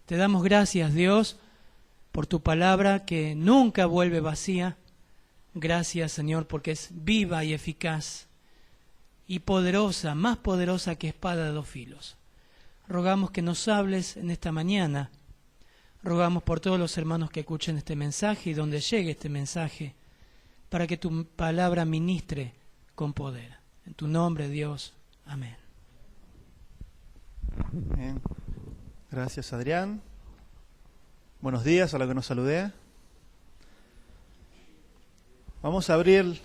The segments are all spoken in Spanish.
Te damos gracias, Dios, por tu palabra que nunca vuelve vacía. Gracias, Señor, porque es viva y eficaz y poderosa, más poderosa que espada de 2 filos. Rogamos que nos hables en esta mañana. Rogamos por todos los hermanos que escuchen este mensaje y donde llegue este mensaje, para que tu palabra ministre con poder. En tu nombre, Dios. Amén. Bien. Gracias, Adrián. Buenos días a los que nos saludé. Vamos a abrir,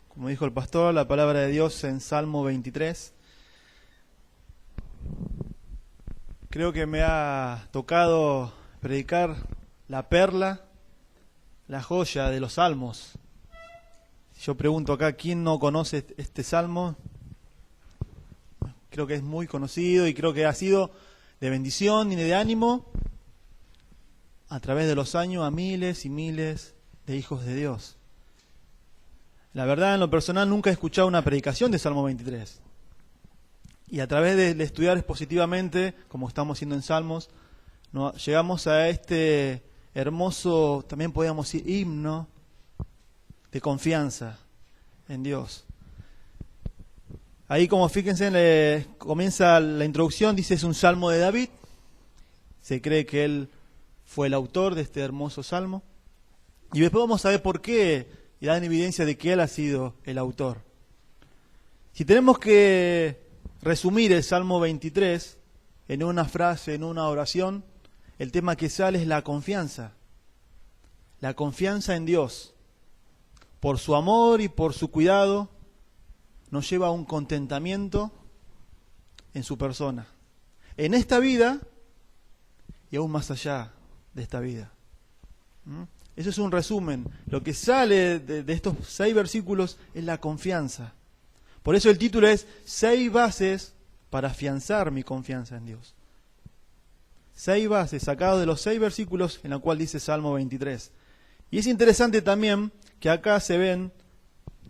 como dijo el pastor, la palabra de Dios en Salmo 23. Creo que me ha tocado predicar la perla, la joya de los salmos. Yo pregunto acá, ¿quién no conoce este salmo? Creo que es muy conocido y creo que ha sido de bendición y de ánimo a través de los años a miles y miles de hijos de Dios. La verdad, en lo personal, nunca he escuchado una predicación de Salmo 23. Y a través de estudiar expositivamente, como estamos haciendo en Salmos, llegamos a este hermoso, también podríamos decir, himno de confianza en Dios. Ahí, como fíjense, comienza la introducción, dice es un salmo de David. Se cree que él fue el autor de este hermoso salmo. Y después vamos a ver por qué, y dan evidencia de que él ha sido el autor. Si tenemos que resumir el Salmo 23 en una frase, en una oración, el tema que sale es la confianza. La confianza en Dios. Por su amor y por su cuidado, nos lleva a un contentamiento en su persona. En esta vida y aún más allá de esta vida. Eso es un resumen. Lo que sale de estos 6 versículos es la confianza. Por eso el título es 6 bases para afianzar mi confianza en Dios. 6 bases sacados de los 6 versículos en la cual dice Salmo 23. Y es interesante también que acá se ven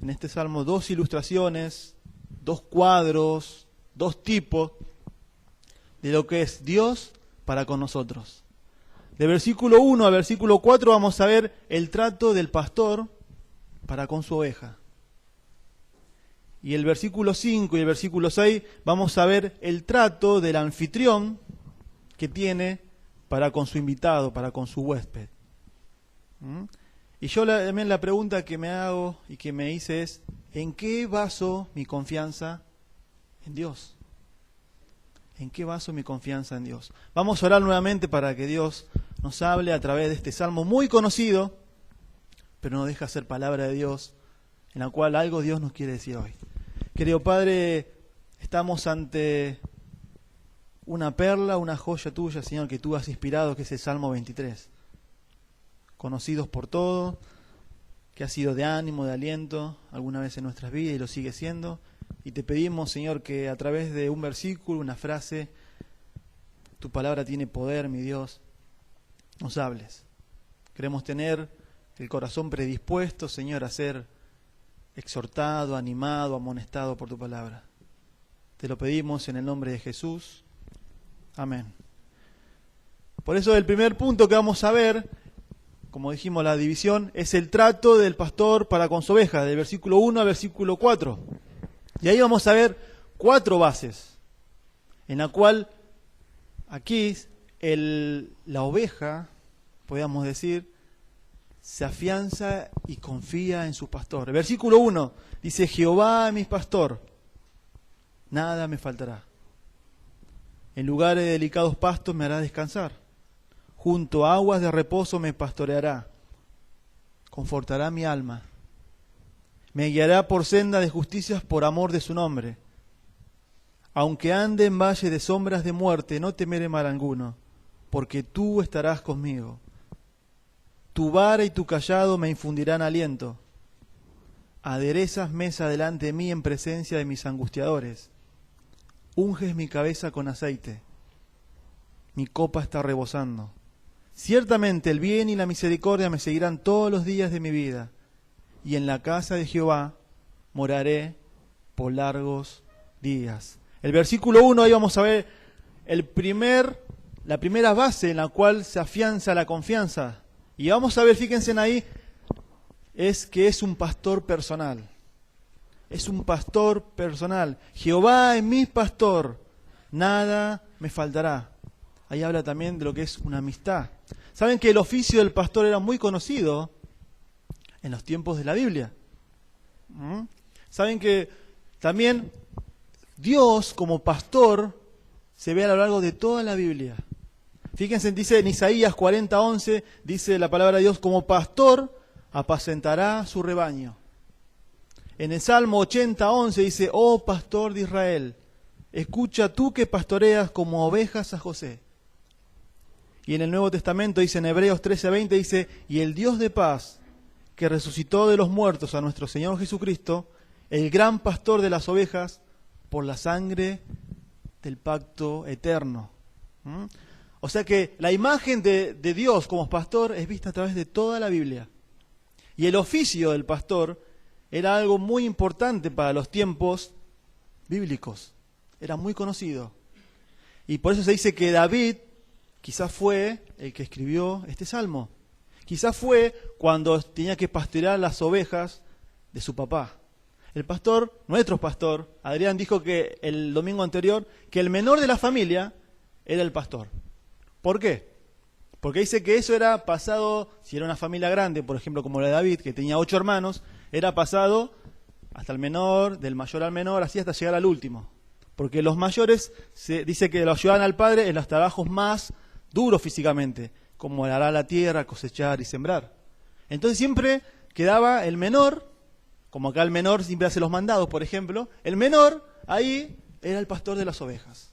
en este salmo 2 ilustraciones, 2 cuadros, 2 tipos de lo que es Dios para con nosotros. De versículo 1 a versículo 4 vamos a ver el trato del pastor para con su oveja. Y el versículo 5 y el versículo 6 vamos a ver el trato del anfitrión que tiene para con su invitado, para con su huésped. Y yo también la pregunta que me hago y que me hice es, ¿en qué baso mi confianza en Dios? ¿En qué baso mi confianza en Dios? Vamos a orar nuevamente para que Dios nos hable a través de este salmo muy conocido, pero no deja ser palabra de Dios, en la cual algo Dios nos quiere decir hoy. Querido Padre, estamos ante una perla, una joya tuya, Señor, que tú has inspirado, que es el Salmo 23. Conocidos por todos, que ha sido de ánimo, de aliento, alguna vez en nuestras vidas y lo sigue siendo. Y te pedimos, Señor, que a través de un versículo, una frase, tu palabra tiene poder, mi Dios, nos hables. Queremos tener el corazón predispuesto, Señor, a ser exhortado, animado, amonestado por tu palabra. Te lo pedimos en el nombre de Jesús. Amén. Por eso el primer punto que vamos a ver, como dijimos, la división, es el trato del pastor para con su oveja, del versículo 1 al versículo 4. Y ahí vamos a ver 4 bases, en la cual aquí la oveja, podríamos decir, se afianza y confía en su pastor. El versículo 1 dice, Jehová es mi pastor, nada me faltará. En lugares de delicados pastos me hará descansar. Junto a aguas de reposo me pastoreará. Confortará mi alma. Me guiará por senda de justicias por amor de su nombre. Aunque ande en valle de sombras de muerte, no temeré mal alguno, porque tú estarás conmigo. Tu vara y tu cayado me infundirán aliento. Aderezas mesa delante de mí en presencia de mis angustiadores. Unges mi cabeza con aceite. Mi copa está rebosando. Ciertamente el bien y la misericordia me seguirán todos los días de mi vida, y en la casa de Jehová moraré por largos días. El versículo 1, ahí vamos a ver el primer la primera base en la cual se afianza la confianza. Y vamos a ver, fíjense ahí, es que es un pastor personal. Es un pastor personal. Jehová es mi pastor, nada me faltará. Ahí habla también de lo que es una amistad. Saben que el oficio del pastor era muy conocido en los tiempos de la Biblia. Saben que también Dios como pastor se ve a lo largo de toda la Biblia. Fíjense, dice en Isaías 40:11, dice la palabra de Dios, como pastor apacentará su rebaño. En el Salmo 80:11 dice, oh pastor de Israel, escucha tú que pastoreas como ovejas a José. Y en el Nuevo Testamento dice en Hebreos 13:20, dice, y el Dios de paz, que resucitó de los muertos a nuestro Señor Jesucristo, el gran pastor de las ovejas, por la sangre del pacto eterno. O sea que la imagen de Dios como pastor es vista a través de toda la Biblia. Y el oficio del pastor era algo muy importante para los tiempos bíblicos. Era muy conocido. Y por eso se dice que David quizás fue el que escribió este salmo. Quizás fue cuando tenía que pastorear las ovejas de su papá. El pastor, nuestro pastor, Adrián, dijo que el domingo anterior que el menor de la familia era el pastor. ¿Por qué? Porque dice que eso era pasado, si era una familia grande, por ejemplo como la de David, que tenía 8 hermanos, era pasado hasta el menor, del mayor al menor, así hasta llegar al último. Porque los mayores, se dice que los llevaban al padre en los trabajos más duros físicamente, como arar la tierra, cosechar y sembrar. Entonces siempre quedaba el menor, como acá el menor siempre hace los mandados, por ejemplo, el menor ahí era el pastor de las ovejas.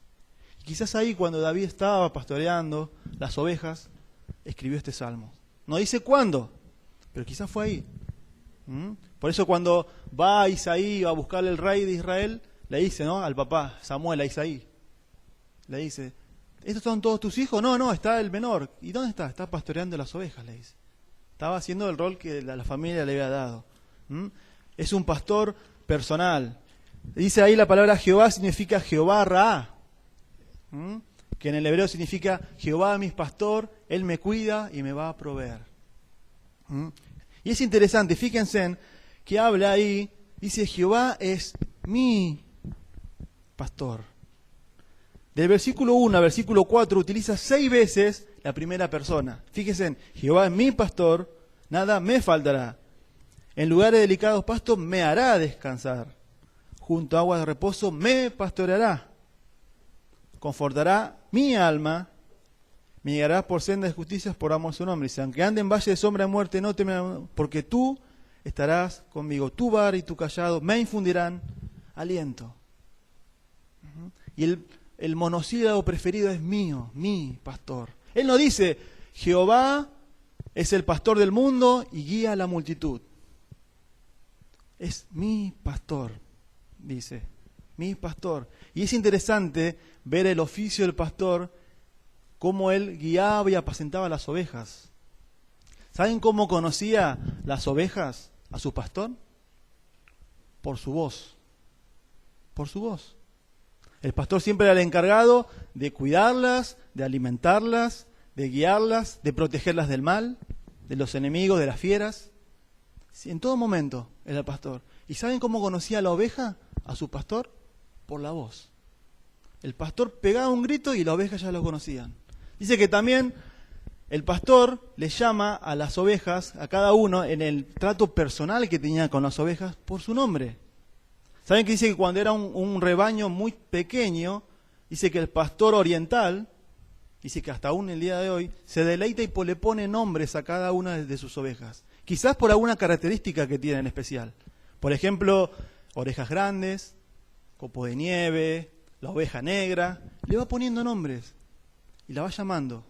Y quizás ahí cuando David estaba pastoreando las ovejas, escribió este salmo. No dice cuándo, pero quizás fue ahí. Por eso cuando va Isaí a buscarle el rey de Israel, le dice, ¿no?, al papá, Samuel, a Isaí, le dice, ¿estos son todos tus hijos? No, está el menor. ¿Y dónde está? Está pastoreando las ovejas, le dice. Estaba haciendo el rol que la familia le había dado. Es un pastor personal. Dice ahí la palabra Jehová significa Jehová Ra, que en el hebreo significa Jehová mi pastor, Él me cuida y me va a proveer. Y es interesante, fíjense que habla ahí, dice Jehová es mi pastor. Del versículo 1 al versículo 4 utiliza 6 veces la primera persona. Fíjense, Jehová es mi pastor, nada me faltará. En lugares de delicados pastos me hará descansar. Junto a aguas de reposo me pastoreará. Confortará mi alma. Me guiará por sendas de justicia por amor a su nombre. Dice, aunque ande en valle de sombra de muerte, no temeré, porque tú estarás conmigo. Tu vara y tu callado me infundirán aliento. Y el monosílabo preferido es mío, mi pastor. Él no dice, Jehová es el pastor del mundo y guía a la multitud. Es mi pastor, dice, mi pastor. Y es interesante ver el oficio del pastor, cómo él guiaba y apacentaba las ovejas. ¿Saben cómo conocía las ovejas a su pastor? Por su voz. Por su voz. El pastor siempre era el encargado de cuidarlas, de alimentarlas, de guiarlas, de protegerlas del mal, de los enemigos, de las fieras. Sí, en todo momento era el pastor. ¿Y saben cómo conocía a la oveja a su pastor? Por la voz. El pastor pegaba un grito y las ovejas ya lo conocían. Dice que también el pastor le llama a las ovejas, a cada uno, en el trato personal que tenía con las ovejas, por su nombre. ¿Saben que dice que cuando era un rebaño muy pequeño, dice que el pastor oriental, dice que hasta aún el día de hoy, se deleita y le pone nombres a cada una de sus ovejas? Quizás por alguna característica que tiene en especial. Por ejemplo, orejas grandes, copo de nieve, la oveja negra. Le va poniendo nombres y la va llamando.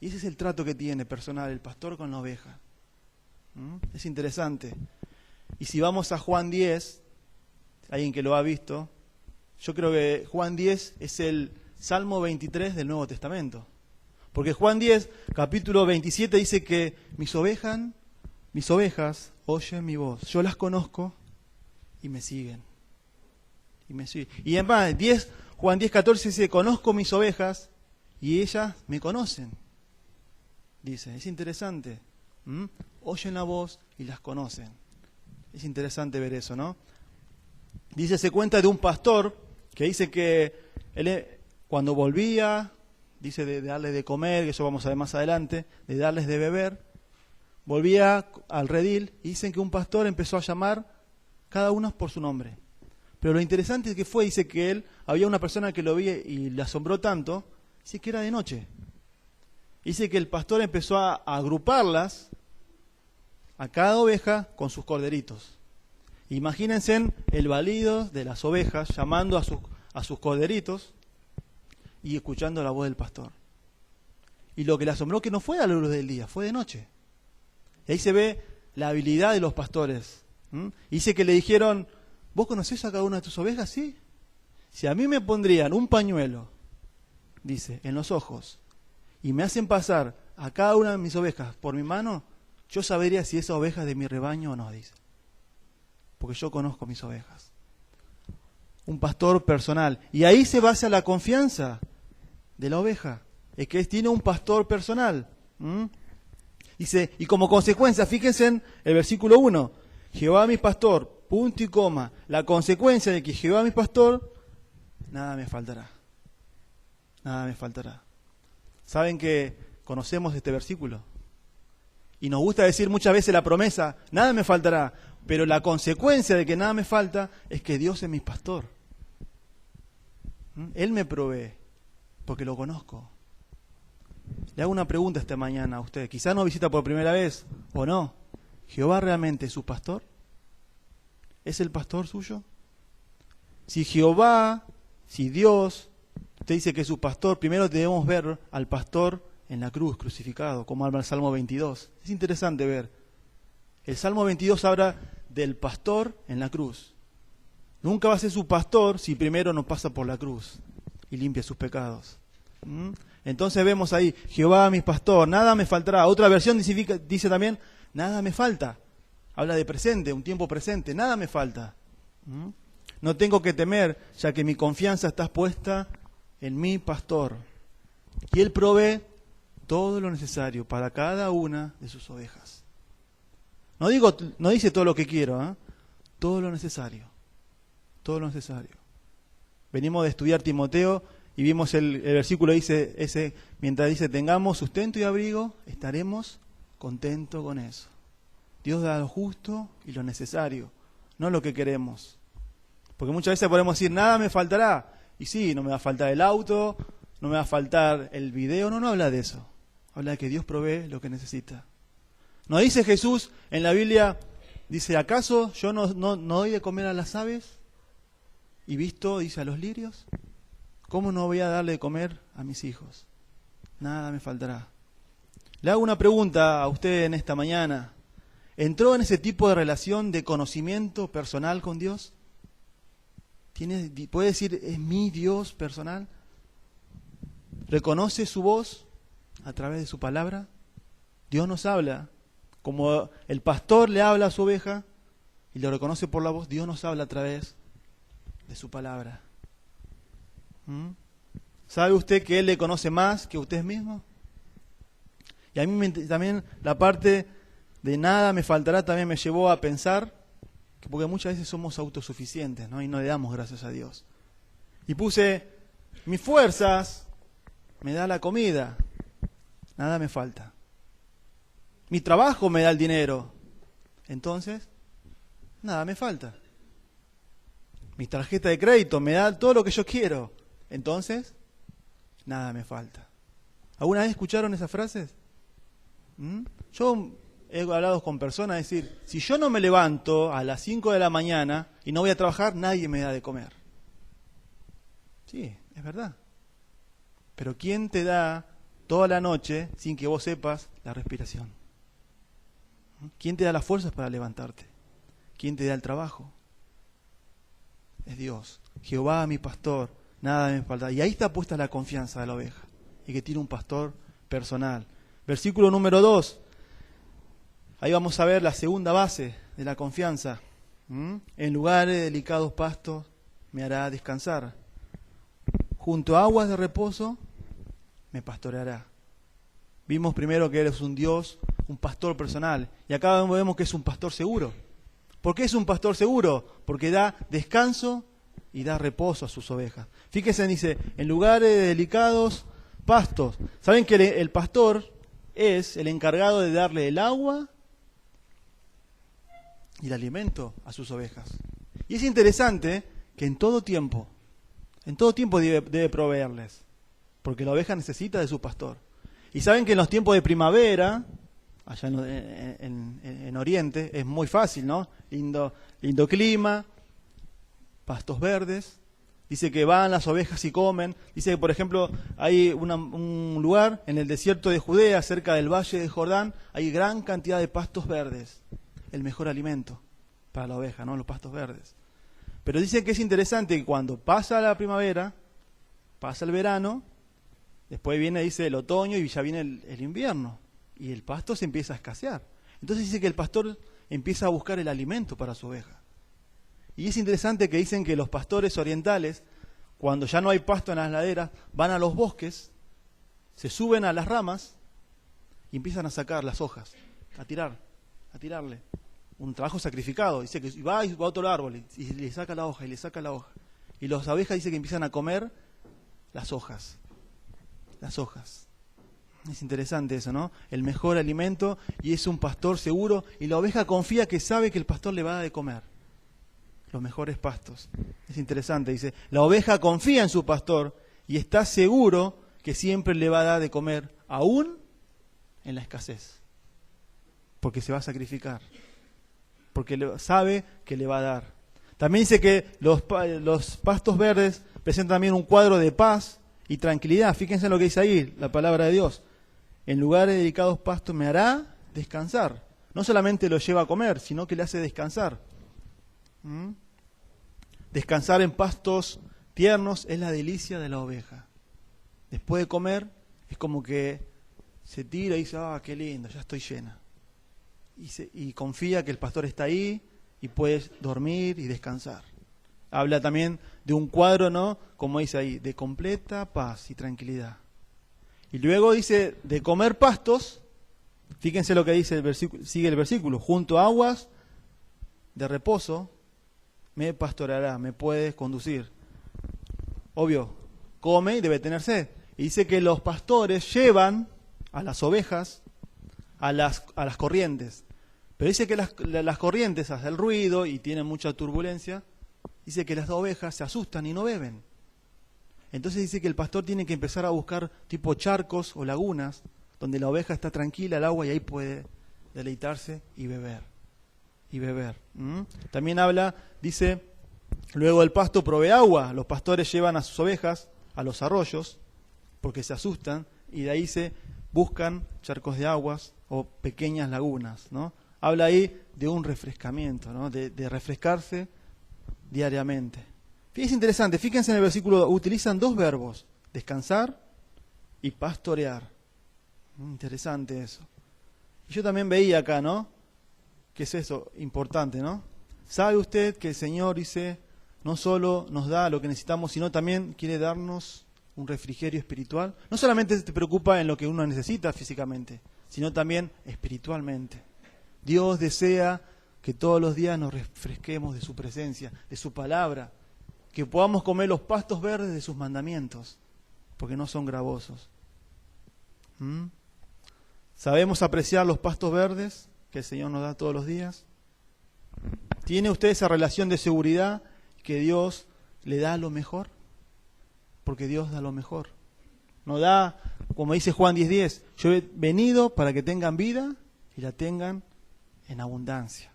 Y ese es el trato que tiene personal el pastor con la oveja. Es interesante. Y si vamos a Juan 10, alguien que lo ha visto, yo creo que Juan 10 es el Salmo 23 del Nuevo Testamento. Porque Juan 10, capítulo 27, dice que mis ovejas oyen mi voz. Yo las conozco y me siguen. Y además, Juan 10, 14 dice, conozco mis ovejas y ellas me conocen. Dice, es interesante. Oyen la voz y las conocen. Es interesante ver eso, ¿no? Dice, se cuenta de un pastor que dice que él, cuando volvía, dice de darles de comer, que eso vamos a ver más adelante, de darles de beber, volvía al redil y dicen que un pastor empezó a llamar cada uno por su nombre. Pero lo interesante es que dice que él, había una persona que lo veía y le asombró tanto, dice que era de noche. Dice que el pastor empezó a agruparlas a cada oveja con sus corderitos. Imagínense el balido de las ovejas llamando a sus corderitos y escuchando la voz del pastor. Y lo que le asombró que no fue a la luz del día, fue de noche. Y ahí se ve la habilidad de los pastores. Dice que le dijeron, ¿vos conocés a cada una de tus ovejas? Sí. Si a mí me pondrían un pañuelo, dice, en los ojos, y me hacen pasar a cada una de mis ovejas por mi mano, yo sabría si esa oveja es de mi rebaño o no, dice. Porque yo conozco mis ovejas. Un pastor personal. Y ahí se basa la confianza de la oveja. Es que tiene un pastor personal. Dice, y como consecuencia, fíjense en el versículo 1. Jehová mi pastor, punto y coma. La consecuencia de que Jehová mi pastor, nada me faltará. Nada me faltará. ¿Saben que conocemos este versículo? Y nos gusta decir muchas veces la promesa, nada me faltará. Pero la consecuencia de que nada me falta es que Dios es mi pastor. Él me provee, porque lo conozco. Le hago una pregunta esta mañana a usted. Quizás no visita por primera vez, o no. ¿Jehová realmente es su pastor? ¿Es el pastor suyo? Si Jehová, si Dios, usted dice que es su pastor, primero debemos ver al pastor en la cruz, crucificado, como habla el Salmo 22. Es interesante ver. El Salmo 22 habla del pastor en la cruz. Nunca va a ser su pastor si primero no pasa por la cruz y limpia sus pecados. Entonces vemos ahí, Jehová mi pastor, nada me faltará. Otra versión dice también, nada me falta. Habla de presente, un tiempo presente, nada me falta. No tengo que temer, ya que mi confianza está puesta en mi pastor. Y Él provee todo lo necesario para cada una de sus ovejas. No dice todo lo que quiero, todo lo necesario. Todo lo necesario. Venimos de estudiar Timoteo y vimos el versículo dice mientras dice tengamos sustento y abrigo, estaremos contentos con eso. Dios da lo justo y lo necesario, no lo que queremos. Porque muchas veces podemos decir, nada me faltará. Y sí, no me va a faltar el auto, no me va a faltar el video, no habla de eso. Habla de que Dios provee lo que necesita. ¿No dice Jesús en la Biblia, dice, ¿acaso yo no doy de comer a las aves? Y visto, dice, a los lirios. ¿Cómo no voy a darle de comer a mis hijos? Nada me faltará. Le hago una pregunta a usted en esta mañana. ¿Entró en ese tipo de relación de conocimiento personal con Dios? ¿Puede decir, es mi Dios personal? ¿Reconoce su voz a través de su palabra? Dios nos habla. Como el pastor le habla a su oveja y lo reconoce por la voz, Dios nos habla a través de su palabra. ¿Sabe usted que Él le conoce más que usted mismo? Y a mí también la parte de nada me faltará también me llevó a pensar, que porque muchas veces somos autosuficientes, ¿no? Y no le damos gracias a Dios. Y puse, mis fuerzas me da la comida, nada me falta. Mi trabajo me da el dinero, entonces nada me falta. Mi tarjeta de crédito me da todo lo que yo quiero, entonces nada me falta. ¿Alguna vez escucharon esas frases? Yo he hablado con personas, es decir, si yo no me levanto a las 5 de la mañana y no voy a trabajar, nadie me da de comer. Sí, es verdad. Pero ¿quién te da toda la noche, sin que vos sepas, la respiración? ¿Quién te da las fuerzas para levantarte? ¿Quién te da el trabajo? Es Dios. Jehová mi pastor, nada me falta. Y ahí está puesta la confianza de la oveja, y que tiene un pastor personal. Versículo número 2. Ahí vamos a ver la segunda base de la confianza. En lugares de delicados pastos me hará descansar. Junto a aguas de reposo me pastoreará. Vimos primero que Él es un Dios, un pastor personal. Y acá vemos que es un pastor seguro. ¿Por qué es un pastor seguro? Porque da descanso y da reposo a sus ovejas. Fíjense, dice, en lugares de delicados pastos. ¿Saben que el pastor es el encargado de darle el agua y el alimento a sus ovejas? Y es interesante que en todo tiempo debe proveerles, porque la oveja necesita de su pastor. Y saben que en los tiempos de primavera, allá en Oriente, es muy fácil, ¿no? Lindo clima, pastos verdes. Dice que van las ovejas y comen. Dice que, por ejemplo, hay un lugar en el desierto de Judea, cerca del valle de Jordán, hay gran cantidad de pastos verdes. El mejor alimento para la oveja, ¿no? Los pastos verdes. Pero dice que es interesante que cuando pasa la primavera, pasa el verano, después viene, dice, el otoño y ya viene el invierno. Y el pasto se empieza a escasear. Entonces dice que el pastor empieza a buscar el alimento para su oveja. Y es interesante que dicen que los pastores orientales, cuando ya no hay pasto en las laderas, van a los bosques, se suben a las ramas y empiezan a sacar las hojas, a tirarle. Un trabajo sacrificado. Dice que va a otro árbol y le saca la hoja y le saca la hoja. Y las abejas dice que empiezan a comer las hojas. Las hojas. Es interesante eso, ¿no? El mejor alimento, y es un pastor seguro, y la oveja confía que sabe que el pastor le va a dar de comer. Los mejores pastos. Es interesante, dice, la oveja confía en su pastor y está seguro que siempre le va a dar de comer, aún en la escasez. Porque se va a sacrificar. Porque sabe que le va a dar. También dice que los pastos verdes presentan también un cuadro de paz y tranquilidad. Fíjense en lo que dice ahí, la palabra de Dios. En lugares dedicados pastos me hará descansar. No solamente lo lleva a comer, sino que le hace descansar. Descansar en pastos tiernos es la delicia de la oveja. Después de comer, es como que se tira y dice, qué lindo, ya estoy llena. Y confía que el pastor está ahí y puede dormir y descansar. Habla también de un cuadro, ¿no? Como dice ahí, de completa paz y tranquilidad. Y luego dice, de comer pastos, fíjense lo que dice el versículo, sigue el versículo, junto a aguas de reposo, me pastoreará, me puede conducir. Obvio, come y debe tener sed. Y dice que los pastores llevan a las ovejas a las corrientes. Pero dice que las corrientes hacen ruido y tienen mucha turbulencia. Dice que las ovejas se asustan y no beben. Entonces dice que el pastor tiene que empezar a buscar tipo charcos o lagunas donde la oveja está tranquila al agua y ahí puede deleitarse y beber. También habla, dice, luego el pasto provee agua. Los pastores llevan a sus ovejas a los arroyos porque se asustan y de ahí se buscan charcos de aguas o pequeñas lagunas, ¿no? Habla ahí de un refrescamiento, ¿no? De refrescarse diariamente. Es interesante, fíjense en el versículo, utilizan dos verbos, descansar y pastorear. Interesante eso. Y yo también veía acá, ¿no? ¿Qué es eso? Importante, ¿no? ¿Sabe usted que el Señor, dice, no solo nos da lo que necesitamos, sino también quiere darnos un refrigerio espiritual? No solamente se preocupa en lo que uno necesita físicamente, sino también espiritualmente. Dios desea que todos los días nos refresquemos de su presencia, de su palabra, que podamos comer los pastos verdes de sus mandamientos, porque no son gravosos. ¿Sabemos apreciar los pastos verdes que el Señor nos da todos los días? ¿Tiene usted esa relación de seguridad que Dios le da lo mejor? Porque Dios da lo mejor. No da, como dice Juan 10:10, yo he venido para que tengan vida y la tengan en abundancia.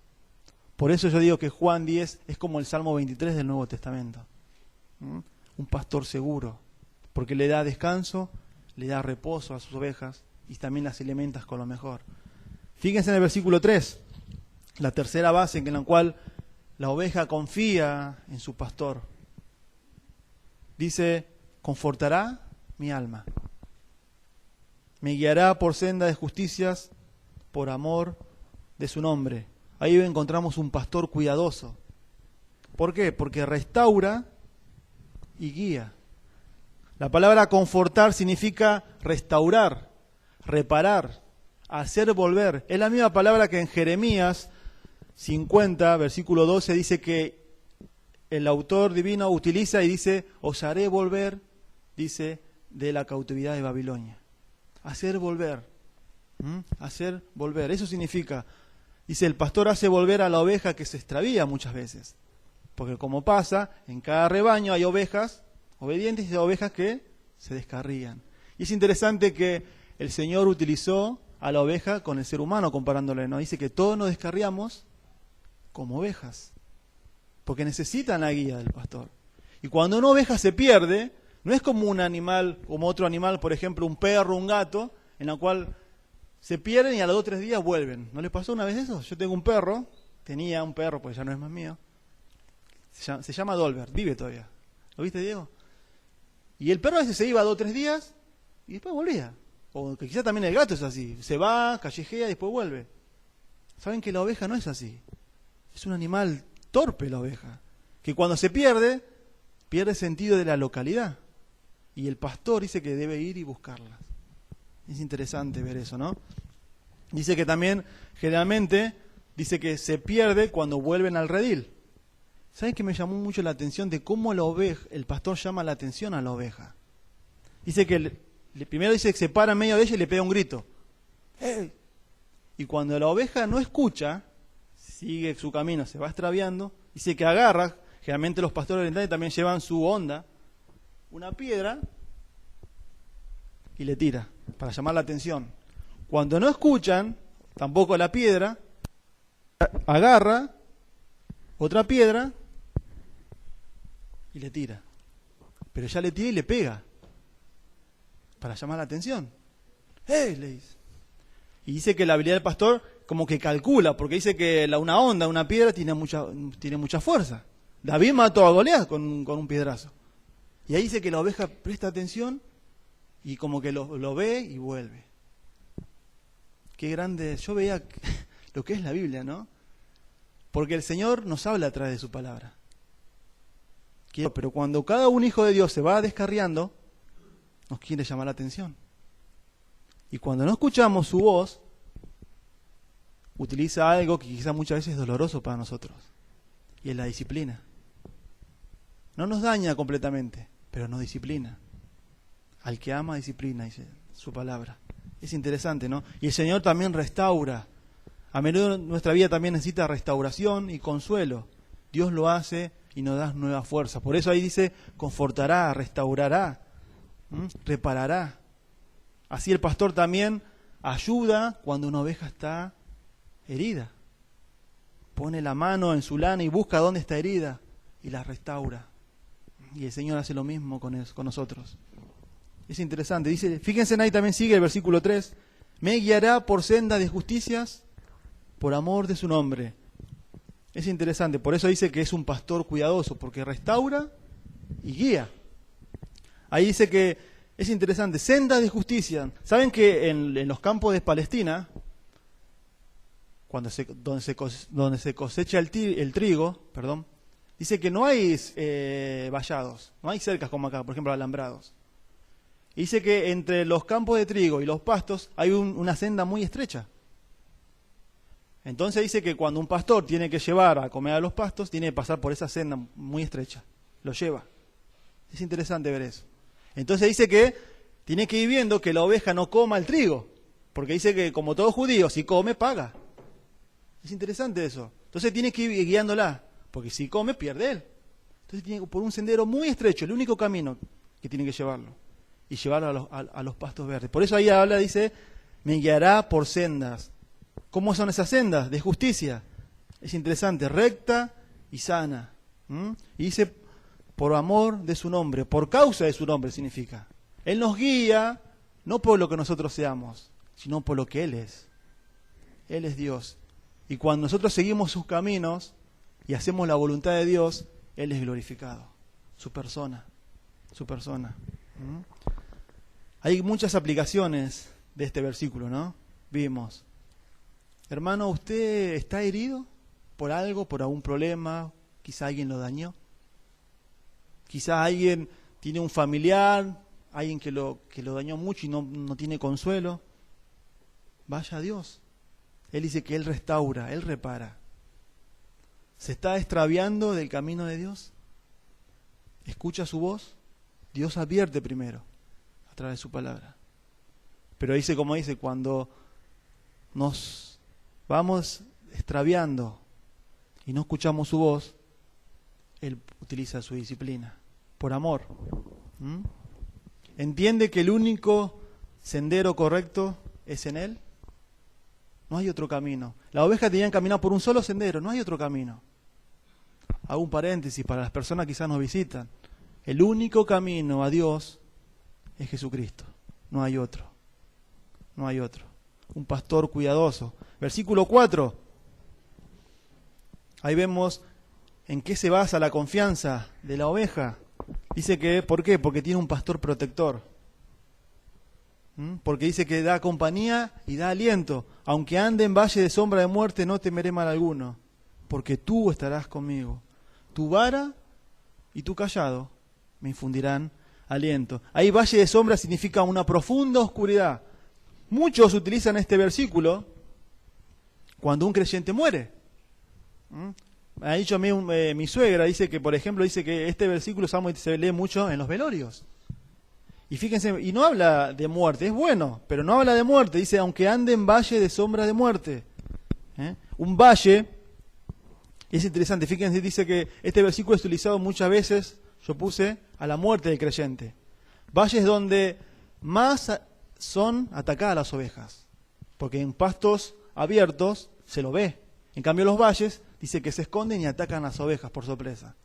Por eso yo digo que Juan 10 es como el Salmo 23 del Nuevo Testamento. Un pastor seguro, porque le da descanso, le da reposo a sus ovejas y también las alimenta con lo mejor. Fíjense en el versículo 3, la tercera base en la cual la oveja confía en su pastor. Dice, confortará mi alma, me guiará por senda de justicias por amor de su nombre. Ahí encontramos un pastor cuidadoso. ¿Por qué? Porque restaura y guía. La palabra confortar significa restaurar, reparar, hacer volver. Es la misma palabra que en Jeremías 50, versículo 12, dice que el autor divino utiliza y dice, os haré volver, dice, de la cautividad de Babilonia. Hacer volver. Hacer volver. Eso significa, dice, el pastor hace volver a la oveja que se extravía muchas veces. Porque como pasa, en cada rebaño hay ovejas obedientes y ovejas que se descarrían. Y es interesante que el Señor utilizó a la oveja con el ser humano comparándole, ¿no? Dice que todos nos descarriamos como ovejas, porque necesitan la guía del pastor. Y cuando una oveja se pierde, no es como un animal, como otro animal, por ejemplo, un perro, un gato, en la cual se pierden y a los 2 o 3 días vuelven. ¿No les pasó una vez eso? Yo tengo un perro, tenía un perro, pues ya no es más mío, se llama Dolbert, vive todavía. ¿Lo viste, Diego? Y el perro a veces se iba 2 o 3 días y después volvía. O que quizá también el gato es así, se va, callejea y después vuelve. ¿Saben que la oveja no es así? Es un animal torpe la oveja, que cuando se pierde, pierde sentido de la localidad. Y el pastor dice que debe ir y buscarlas. Es interesante ver eso, ¿no? Dice que también, generalmente, dice que se pierde cuando vuelven al redil. ¿Saben que me llamó mucho la atención de cómo la oveja, el pastor llama la atención a la oveja? Dice que primero dice que se para en medio de ella y le pega un grito. ¡Hey! Y cuando la oveja no escucha, sigue su camino, se va extraviando, dice que agarra, generalmente los pastores orientales también llevan su onda, una piedra y le tira para llamar la atención. Cuando no escuchan, tampoco la piedra, agarra otra piedra y le tira. Pero ya le tira y le pega para llamar la atención. ¡Eh! Le dice. Y dice que la habilidad del pastor como que calcula, porque dice que una onda, una piedra tiene mucha fuerza. David mató a Goliat con un piedrazo. Y ahí dice que la oveja presta atención y como que lo ve y vuelve. Qué grande. Yo veía lo que es la Biblia, ¿no? Porque el Señor nos habla a través de su palabra. Pero cuando cada un hijo de Dios se va descarriando, nos quiere llamar la atención. Y cuando no escuchamos su voz, utiliza algo que quizá muchas veces es doloroso para nosotros. Y es la disciplina. No nos daña completamente, pero nos disciplina. Al que ama, disciplina, dice su palabra. Es interesante, ¿no? Y el Señor también restaura. A menudo nuestra vida también necesita restauración y consuelo. Dios lo hace y nos da nueva fuerza. Por eso ahí dice, confortará, restaurará, reparará. Así el pastor también ayuda cuando una oveja está herida. Pone la mano en su lana y busca dónde está herida y la restaura. Y el Señor hace lo mismo con nosotros. Es interesante. Dice, fíjense ahí también sigue el versículo 3. Me guiará por sendas de justicias por amor de su nombre. Es interesante. Por eso dice que es un pastor cuidadoso, porque restaura y guía. Ahí dice que es interesante. Sendas de justicia. ¿Saben que en los campos de Palestina, donde se cosecha el trigo, dice que no hay vallados, no hay cercas como acá, por ejemplo, alambrados. Y dice que entre los campos de trigo y los pastos hay una senda muy estrecha. Entonces dice que cuando un pastor tiene que llevar a comer a los pastos, tiene que pasar por esa senda muy estrecha. Lo lleva. Es interesante ver eso. Entonces dice que tiene que ir viendo que la oveja no coma el trigo, porque dice que como todo judío, si come, paga. Es interesante eso. Entonces tiene que ir guiándola, porque si come, pierde él. Entonces tiene que por un sendero muy estrecho, el único camino que tiene que llevarlo. Y llevarlo a los pastos verdes. Por eso ahí habla, dice, me guiará por sendas. ¿Cómo son esas sendas? De justicia. Es interesante, recta y sana. Y dice, por amor de su nombre, por causa de su nombre significa. Él nos guía, no por lo que nosotros seamos, sino por lo que Él es. Él es Dios. Y cuando nosotros seguimos sus caminos y hacemos la voluntad de Dios, Él es glorificado. Su persona. Hay muchas aplicaciones de este versículo, ¿no? Vimos. Hermano, ¿usted está herido por algo, por algún problema? Quizá alguien lo dañó. Quizá alguien tiene un familiar alguien que lo dañó mucho y no tiene consuelo, vaya a Dios. Él dice que Él restaura, Él repara. ¿Se está extraviando del camino de Dios? ¿Escucha su voz? Dios advierte primero, a través de su palabra. Pero dice, como dice, cuando nos vamos extraviando y no escuchamos su voz, Él utiliza su disciplina, por amor. ¿Entiende que el único sendero correcto es en Él? No hay otro camino. Las ovejas tenían que caminar por un solo sendero, no hay otro camino. Hago un paréntesis para las personas que quizás nos visitan. El único camino a Dios es Jesucristo. No hay otro. No hay otro. Un pastor cuidadoso. Versículo 4. Ahí vemos en qué se basa la confianza de la oveja. Dice que, ¿por qué? Porque tiene un pastor protector. Porque dice que da compañía y da aliento. Aunque ande en valle de sombra de muerte, no temeré mal alguno, porque tú estarás conmigo. Tu vara y tu cayado me infundirán aliento. Ahí valle de sombra significa una profunda oscuridad. Muchos utilizan este versículo cuando un creyente muere. Me ha dicho a mí mi suegra, dice que, por ejemplo, dice que este versículo se lee mucho en los velorios. Y fíjense, y no habla de muerte, es bueno, pero no habla de muerte. Dice, aunque ande en valle de sombra de muerte. Un valle, es interesante, fíjense, dice que este versículo es utilizado muchas veces, yo puse, a la muerte del creyente. Valles donde más son atacadas las ovejas, porque en pastos abiertos se lo ve. En cambio los valles, dice que se esconden y atacan las ovejas por sorpresa.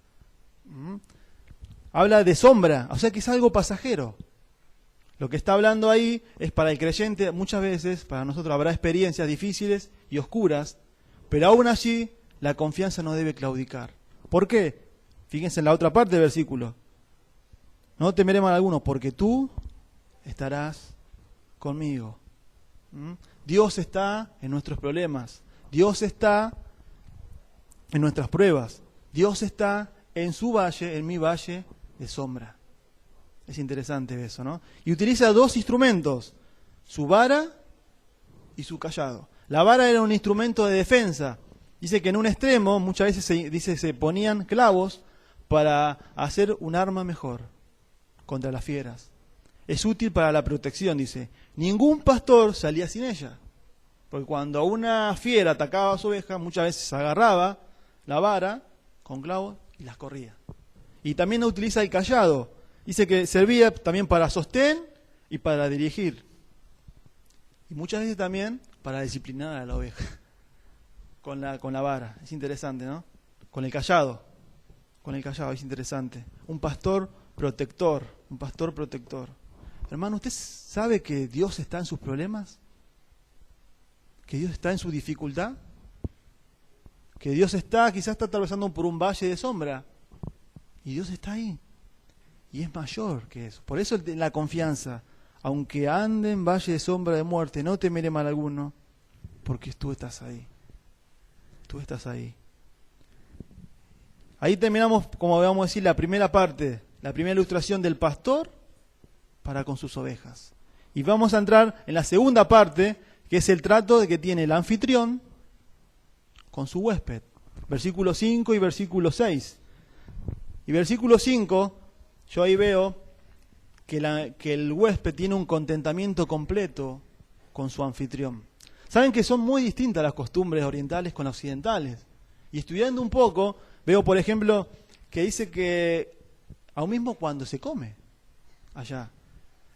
Habla de sombra, o sea que es algo pasajero. Lo que está hablando ahí es para el creyente, muchas veces, para nosotros habrá experiencias difíciles y oscuras, pero aún así la confianza no debe claudicar. ¿Por qué? Fíjense en la otra parte del versículo. No temeré mal alguno, porque tú estarás conmigo. Dios está en nuestros problemas. Dios está en nuestras pruebas. Dios está en su valle, en mi valle de sombra. Es interesante eso, ¿no? Y utiliza dos instrumentos, su vara y su cayado. La vara era un instrumento de defensa. Dice que en un extremo muchas veces se ponían clavos para hacer un arma mejor contra las fieras. Es útil para la protección, dice. Ningún pastor salía sin ella. Porque cuando una fiera atacaba a su oveja, muchas veces agarraba la vara con clavos y las corría. Y también utiliza el cayado. Dice que servía también para sostén y para dirigir. Y muchas veces también para disciplinar a la oveja. Con la vara. Es interesante, ¿no? Con el cayado. Con el cayado, es interesante. Un pastor protector. Un pastor protector. Hermano, ¿usted sabe que Dios está en sus problemas? ¿Que Dios está en su dificultad? ¿Que Dios quizás está atravesando por un valle de sombra? Y Dios está ahí. Y es mayor que eso. Por eso la confianza. Aunque ande en valle de sombra de muerte, no temeré mal alguno, porque tú estás ahí. Tú estás ahí. Ahí terminamos, como vamos a decir, la primera parte, la primera ilustración del pastor para con sus ovejas. Y vamos a entrar en la segunda parte, que es el trato que tiene el anfitrión con su huésped. Versículo 5 y versículo 6. Y versículo 5, yo ahí veo que el huésped tiene un contentamiento completo con su anfitrión. Saben que son muy distintas las costumbres orientales con las occidentales. Y estudiando un poco, veo, por ejemplo, que dice que aún mismo cuando se come allá,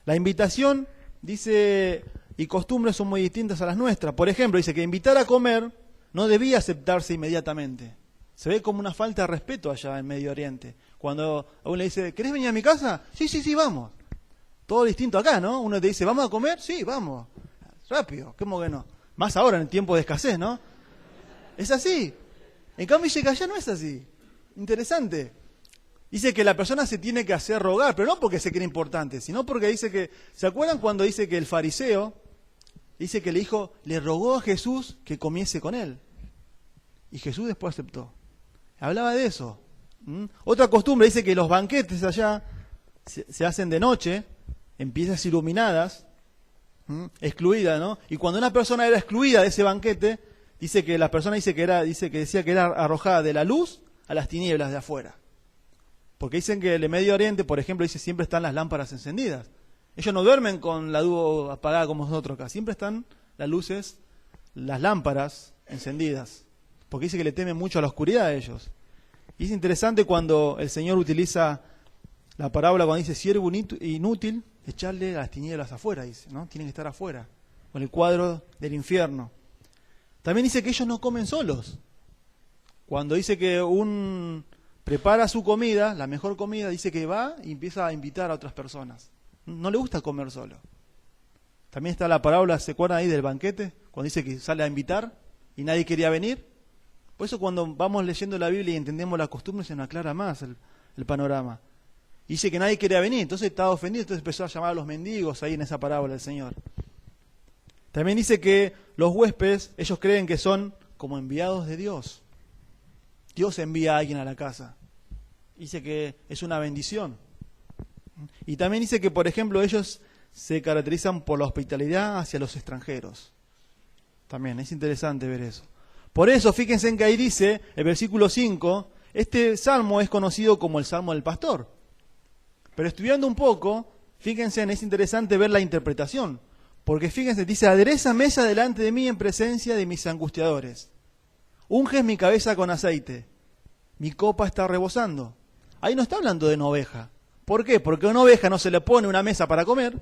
la invitación, dice, y costumbres son muy distintas a las nuestras. Por ejemplo, dice que invitar a comer no debía aceptarse inmediatamente. Se ve como una falta de respeto allá en Medio Oriente. Cuando a uno le dice, ¿querés venir a mi casa? Sí, vamos. Todo distinto acá, ¿no? Uno te dice, ¿vamos a comer? Sí, vamos. Rápido, ¿cómo que no? Más ahora en tiempos de escasez, ¿no? Es así. En cambio, dice que allá no es así. Interesante. Dice que la persona se tiene que hacer rogar, pero no porque se cree importante, sino porque dice que, ¿se acuerdan cuando dice que el fariseo, dice que le rogó a Jesús que comiese con él? Y Jesús después aceptó. Hablaba de eso. Otra costumbre, dice que los banquetes allá se hacen de noche, en piezas iluminadas, excluida, ¿no? Y cuando una persona era excluida de ese banquete, dice que la persona decía que era arrojada de la luz a las tinieblas de afuera. Porque dicen que en el Medio Oriente, por ejemplo, dice siempre están las lámparas encendidas. Ellos no duermen con la luz apagada como nosotros acá, siempre están las luces, las lámparas encendidas. Porque dice que le temen mucho a la oscuridad a ellos. Y es interesante cuando el Señor utiliza la parábola cuando dice siervo inútil, echarle a las tinieblas afuera, dice, ¿no? Tienen que estar afuera, con el cuadro del infierno. También dice que ellos no comen solos. Cuando dice que prepara su comida, la mejor comida, dice que va y empieza a invitar a otras personas. No le gusta comer solo. También está la parábola, ¿se acuerdan ahí del banquete? Cuando dice que sale a invitar y nadie quería venir. Por eso cuando vamos leyendo la Biblia y entendemos la costumbre se nos aclara más el panorama. Y dice que nadie quería venir, entonces estaba ofendido, entonces empezó a llamar a los mendigos ahí en esa parábola del Señor. También dice que los huéspedes, ellos creen que son como enviados de Dios. Dios envía a alguien a la casa. Dice que es una bendición. Y también dice que, por ejemplo, ellos se caracterizan por la hospitalidad hacia los extranjeros. También es interesante ver eso. Por eso, fíjense en que ahí dice, el versículo 5, este salmo es conocido como el Salmo del Pastor. Pero estudiando un poco, fíjense, es interesante ver la interpretación. Porque fíjense, dice, adereza mesa delante de mí en presencia de mis angustiadores. Unges mi cabeza con aceite. Mi copa está rebosando. Ahí no está hablando de una oveja. ¿Por qué? Porque a una oveja no se le pone una mesa para comer,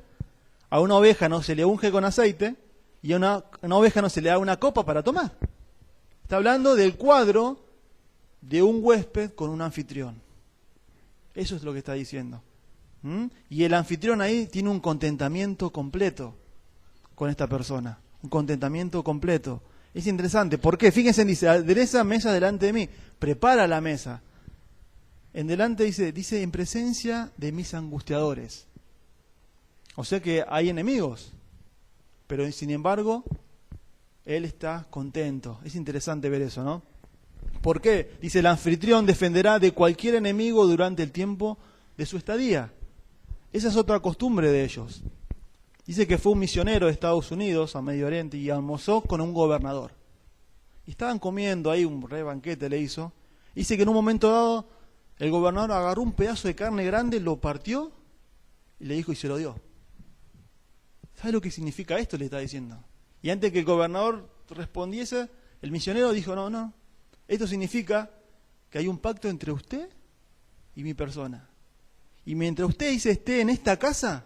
a una oveja no se le unge con aceite y a una oveja no se le da una copa para tomar. Está hablando del cuadro de un huésped con un anfitrión. Eso es lo que está diciendo. Y el anfitrión ahí tiene un contentamiento completo con esta persona. Un contentamiento completo. Es interesante. ¿Por qué? Fíjense, dice, adereza mesa delante de mí. Prepara la mesa. En delante dice en presencia de mis angustiadores. O sea que hay enemigos. Pero sin embargo, él está contento. Es interesante ver eso, ¿no? ¿Por qué? Dice, el anfitrión defenderá de cualquier enemigo durante el tiempo de su estadía. Esa es otra costumbre de ellos. Dice que fue un misionero de Estados Unidos a Medio Oriente y almorzó con un gobernador. Y estaban comiendo ahí, un re banquete le hizo. Dice que en un momento dado el gobernador agarró un pedazo de carne grande, lo partió y le dijo y se lo dio. ¿Sabe lo que significa esto? Le está diciendo. Y antes que el gobernador respondiese, el misionero dijo, no, esto significa que hay un pacto entre usted y mi persona. Y mientras usted esté en esta casa,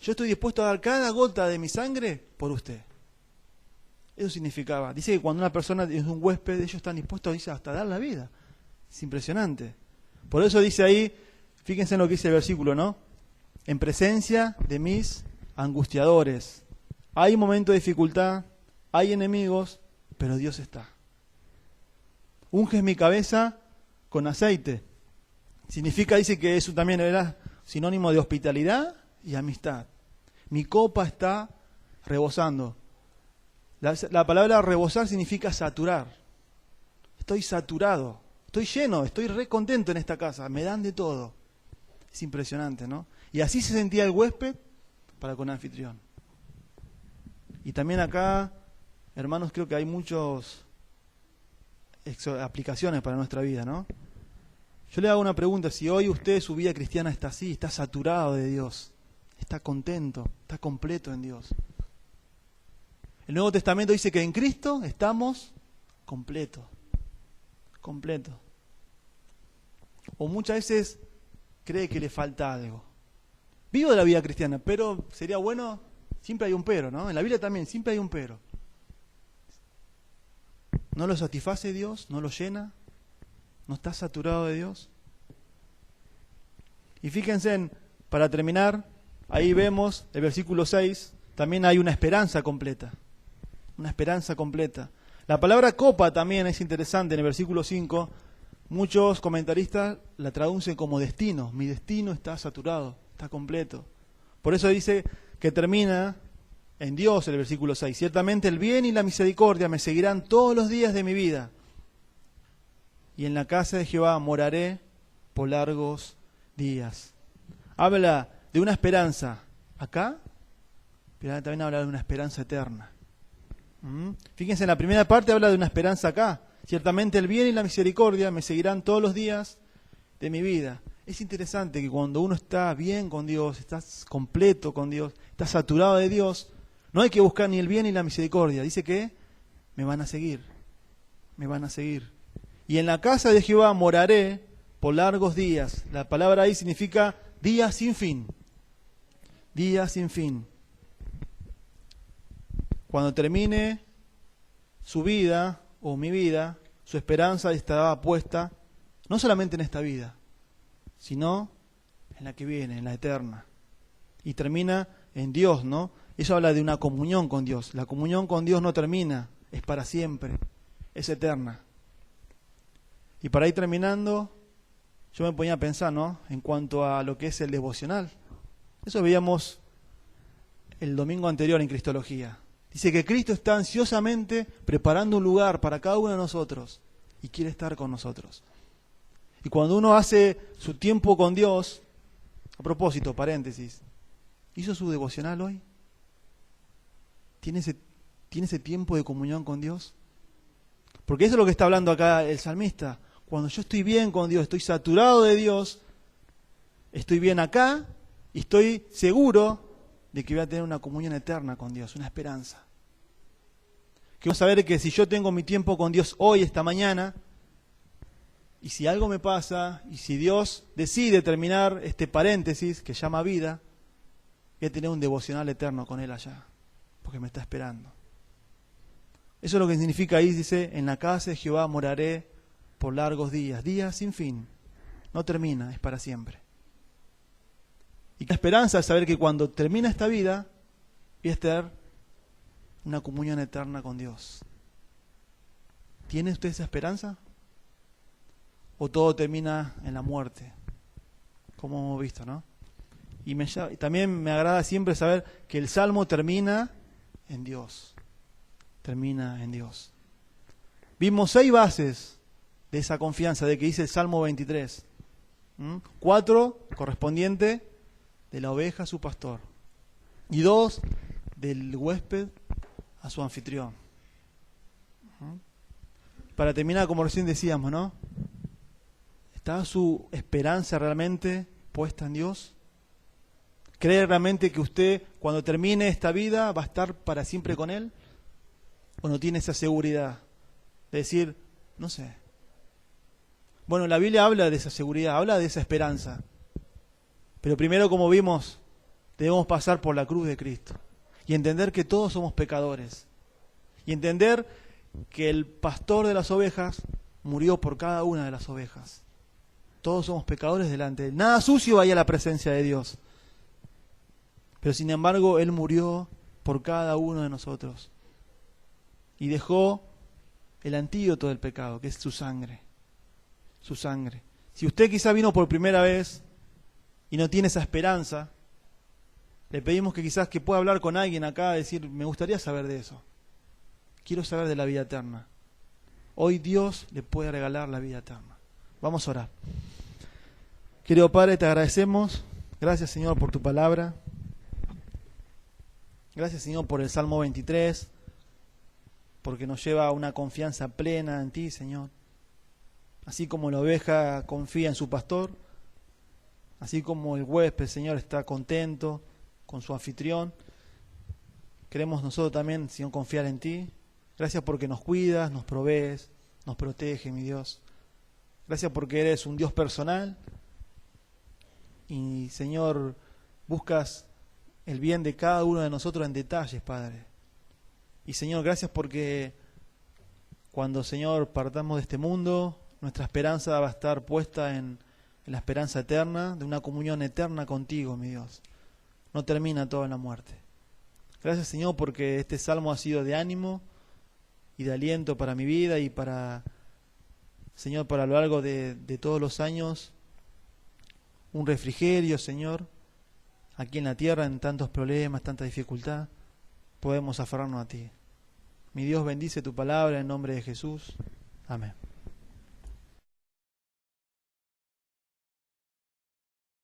yo estoy dispuesto a dar cada gota de mi sangre por usted. Eso significaba. Dice que cuando una persona es un huésped, ellos están dispuestos, dice, hasta dar la vida. Es impresionante. Por eso dice ahí, fíjense en lo que dice el versículo, ¿no? En presencia de mis angustiadores. Hay momentos de dificultad, hay enemigos, pero Dios está. Unges mi cabeza con aceite. Significa, dice que eso también era sinónimo de hospitalidad y amistad. Mi copa está rebosando. La palabra rebosar significa saturar. Estoy saturado, estoy lleno, estoy re contento en esta casa, me dan de todo. Es impresionante, ¿no? Y así se sentía el huésped para con el anfitrión. Y también acá, hermanos, creo que hay muchas aplicaciones para nuestra vida, ¿no? Yo le hago una pregunta, si hoy usted, su vida cristiana está así, está saturado de Dios, está contento, está completo en Dios. El Nuevo Testamento dice que en Cristo estamos completos. O muchas veces cree que le falta algo. Vivo de la vida cristiana, pero sería bueno, siempre hay un pero, ¿no? En la Biblia también, siempre hay un pero. ¿No lo satisface Dios? ¿No lo llena? ¿No está saturado de Dios? Y fíjense, para terminar, ahí vemos el versículo 6, también hay una esperanza completa. Una esperanza completa. La palabra copa también es interesante en el versículo 5. Muchos comentaristas la traducen como destino. Mi destino está saturado, está completo. Por eso dice que termina en Dios el versículo 6. Ciertamente el bien y la misericordia me seguirán todos los días de mi vida. Y en la casa de Jehová moraré por largos días. Habla de una esperanza, acá, pero también habla de una esperanza eterna. Fíjense, en la primera parte habla de una esperanza acá. Ciertamente el bien y la misericordia me seguirán todos los días de mi vida. Es interesante que cuando uno está bien con Dios, estás completo con Dios, estás saturado de Dios, no hay que buscar ni el bien ni la misericordia. Dice que me van a seguir, me van a seguir. Y en la casa de Jehová moraré por largos días. La palabra ahí significa días sin fin. Días sin fin. Cuando termine su vida o mi vida, su esperanza estará puesta no solamente en esta vida, sino en la que viene, en la eterna. Y termina en Dios, ¿no? Eso habla de una comunión con Dios. La comunión con Dios no termina, es para siempre, es eterna. Y para ir terminando, yo me ponía a pensar, ¿no?, en cuanto a lo que es el devocional. Eso veíamos el domingo anterior en Cristología. Dice que Cristo está ansiosamente preparando un lugar para cada uno de nosotros y quiere estar con nosotros. Y cuando uno hace su tiempo con Dios, a propósito, paréntesis, ¿hizo su devocional hoy? ¿Tiene ese tiempo de comunión con Dios? Porque eso es lo que está hablando acá el salmista. Cuando yo estoy bien con Dios, estoy saturado de Dios, estoy bien acá y estoy seguro de que voy a tener una comunión eterna con Dios, una esperanza. Quiero saber que si yo tengo mi tiempo con Dios hoy, esta mañana, y si algo me pasa, y si Dios decide terminar este paréntesis que llama vida, voy a tener un devocional eterno con Él allá, porque me está esperando. Eso es lo que significa ahí, dice, en la casa de Jehová moraré por largos días, días sin fin. No termina, es para siempre. Y la esperanza es saber que cuando termina esta vida, voy a estar una comunión eterna con Dios. ¿Tiene usted esa esperanza? ¿O todo termina en la muerte? Como hemos visto, ¿no? Y también me agrada siempre saber que el Salmo termina en Dios. Termina en Dios. Vimos 6 bases de esa confianza, de que dice el Salmo 23. 4 correspondiente de la oveja a su pastor. Y 2 del huésped a su anfitrión. Para terminar, como recién decíamos, ¿no? ¿Está su esperanza realmente puesta en Dios? ¿Cree realmente que usted, cuando termine esta vida, va a estar para siempre con Él? ¿O no tiene esa seguridad de decir, no sé? Bueno, la Biblia habla de esa seguridad, habla de esa esperanza. Pero primero, como vimos, debemos pasar por la cruz de Cristo y entender que todos somos pecadores. Y entender que el pastor de las ovejas murió por cada una de las ovejas. Todos somos pecadores delante de Él. Nada sucio vaya a la presencia de Dios. Pero sin embargo, Él murió por cada uno de nosotros. Y dejó el antídoto del pecado, que es su sangre. Su sangre. Si usted quizá vino por primera vez y no tiene esa esperanza, le pedimos que quizás que pueda hablar con alguien acá, decir, me gustaría saber de eso. Quiero saber de la vida eterna. Hoy Dios le puede regalar la vida eterna. Vamos a orar. Querido Padre, te agradecemos. Gracias, Señor, por tu palabra. Gracias, Señor, por el Salmo 23, porque nos lleva a una confianza plena en ti, Señor. Así como la oveja confía en su pastor, así como el huésped, Señor, está contento con su anfitrión, queremos nosotros también, Señor, confiar en ti. Gracias porque nos cuidas, nos provees, nos protege, mi Dios. Gracias porque eres un Dios personal y, Señor, buscas el bien de cada uno de nosotros en detalles, Padre. Y, Señor, gracias porque cuando, Señor, partamos de este mundo, nuestra esperanza va a estar puesta en la esperanza eterna, de una comunión eterna contigo, mi Dios. No termina todo en la muerte. Gracias, Señor, porque este salmo ha sido de ánimo y de aliento para mi vida y para, Señor, para lo largo de todos los años, un refrigerio, Señor, aquí en la tierra, en tantos problemas, tanta dificultad, podemos aferrarnos a ti. Mi Dios, bendice tu palabra en nombre de Jesús. Amén.